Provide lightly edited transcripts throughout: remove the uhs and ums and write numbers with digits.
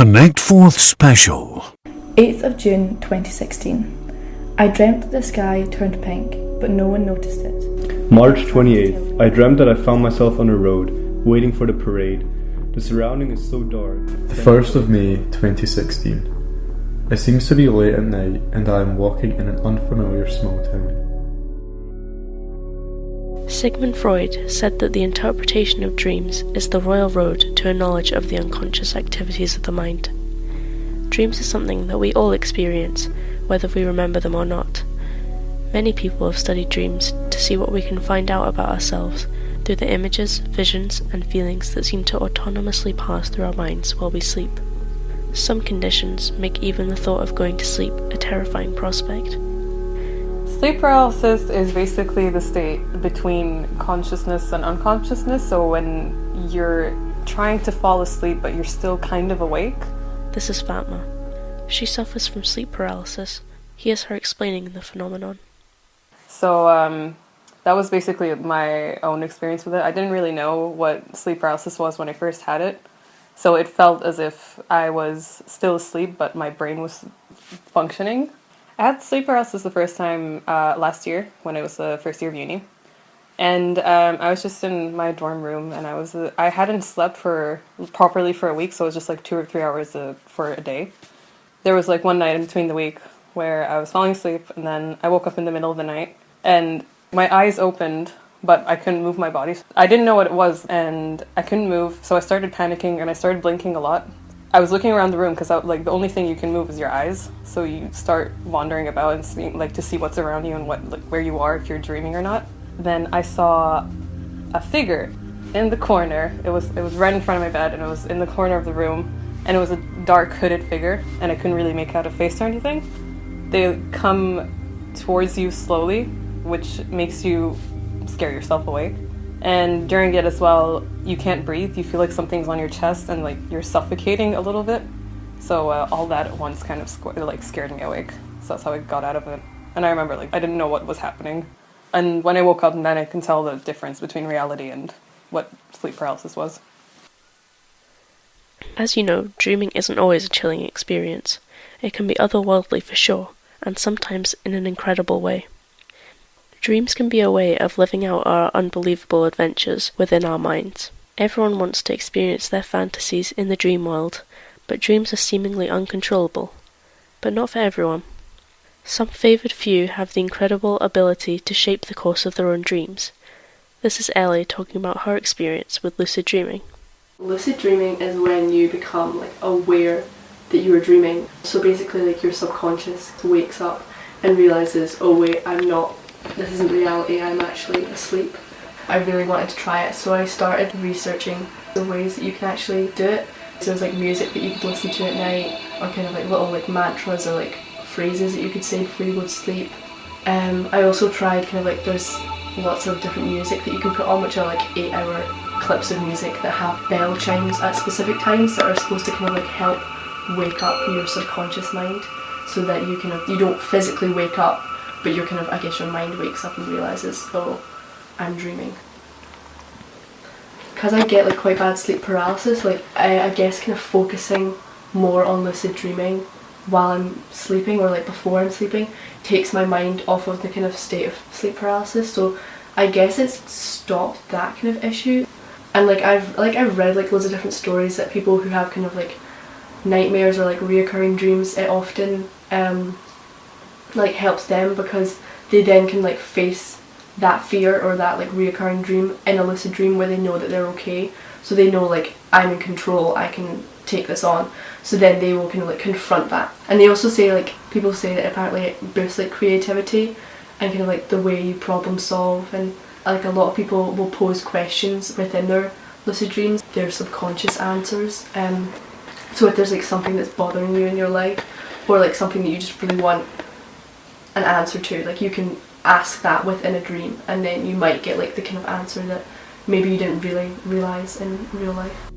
Connect Forth Special. 8th of June 2016. I dreamt that the sky turned pink, but no one noticed it. March 28th. I dreamt that I found myself on a road, waiting for the parade. The surrounding is so dark. The 1st of May 2016. It seems to be late at night and I am walking in an unfamiliar small town. Sigmund Freud said that the interpretation of dreams is the royal road to a knowledge of the unconscious activities of the mind. Dreams is something that we all experience, whether we remember them or not. Many people have studied dreams to see what we can find out about ourselves through the images, visions, and feelings that seem to autonomously pass through our minds while we sleep. Some conditions make even the thought of going to sleep a terrifying prospect. Sleep paralysis is basically the state between consciousness and unconsciousness, so when you're trying to fall asleep but you're still kind of awake. This is Fatma. She suffers from sleep paralysis. Here's her explaining the phenomenon. So that was basically my own experience with it. I didn't really know what sleep paralysis was when I first had it, so it felt as if I was still asleep but my brain was functioning. I had sleep paralysis the first time last year when it was the first year of uni, and I was just in my dorm room and I hadn't slept properly for a week, so it was just like 2 or 3 hours for a day. There was like one night in between the week where I was falling asleep and then I woke up in the middle of the night and my eyes opened but I couldn't move my body. I didn't know what it was and I couldn't move, so I started panicking and I started blinking a lot. I was looking around the room because like the only thing you can move is your eyes, so you start wandering about and seeing, like, to see what's around you and where you are, if you're dreaming or not. Then I saw a figure in the corner. It was right in front of my bed and it was in the corner of the room, and it was a dark hooded figure and I couldn't really make out a face or anything. They come towards you slowly, which makes you scare yourself awake. And during it as well, you can't breathe. You feel like something's on your chest and like you're suffocating a little bit. So all that at once kind of scared me awake. So that's how I got out of it. And I remember I didn't know what was happening. And when I woke up, then I can tell the difference between reality and what sleep paralysis was. As you know, dreaming isn't always a chilling experience. It can be otherworldly for sure, and sometimes in an incredible way. Dreams can be a way of living out our unbelievable adventures within our minds. Everyone wants to experience their fantasies in the dream world, but dreams are seemingly uncontrollable. But not for everyone. Some favoured few have the incredible ability to shape the course of their own dreams. This is Ellie talking about her experience with lucid dreaming. Lucid dreaming is when you become aware that you are dreaming. So basically your subconscious wakes up and realises, oh wait, this isn't reality, I'm actually asleep. I really wanted to try it, so I started researching the ways that you can actually do it. So there's music that you could listen to at night, or kind of little mantras or phrases that you could say before you go to sleep. I also tried there's lots of different music that you can put on, which are 8-hour clips of music that have bell chimes at specific times that are supposed to help wake up your subconscious mind, so that you don't physically wake up, but you're your mind wakes up and realises, oh, I'm dreaming. Because I get quite bad sleep paralysis, I guess focusing more on lucid dreaming while I'm sleeping or before I'm sleeping takes my mind off of the state of sleep paralysis, so I guess it's stopped that kind of issue. And I've read loads of different stories that people who have nightmares or reoccurring dreams, it often helps them because they then can face that fear or that reoccurring dream in a lucid dream where they know that they're okay, so they know I'm in control, I can take this on, so then they will confront that. And they also say people say that apparently it boosts creativity and the way you problem solve, and a lot of people will pose questions within their lucid dreams, their subconscious answers. So if there's something that's bothering you in your life, or something that you just really want an answer to, you can ask that within a dream, and then you might get the kind of answer that maybe you didn't really realise in real life.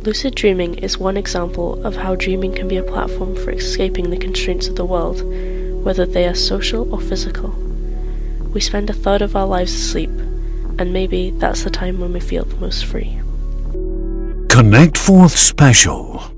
Lucid dreaming is one example of how dreaming can be a platform for escaping the constraints of the world, whether they are social or physical. We spend a third of our lives asleep, and maybe that's the time when we feel the most free. Connect Forth Special.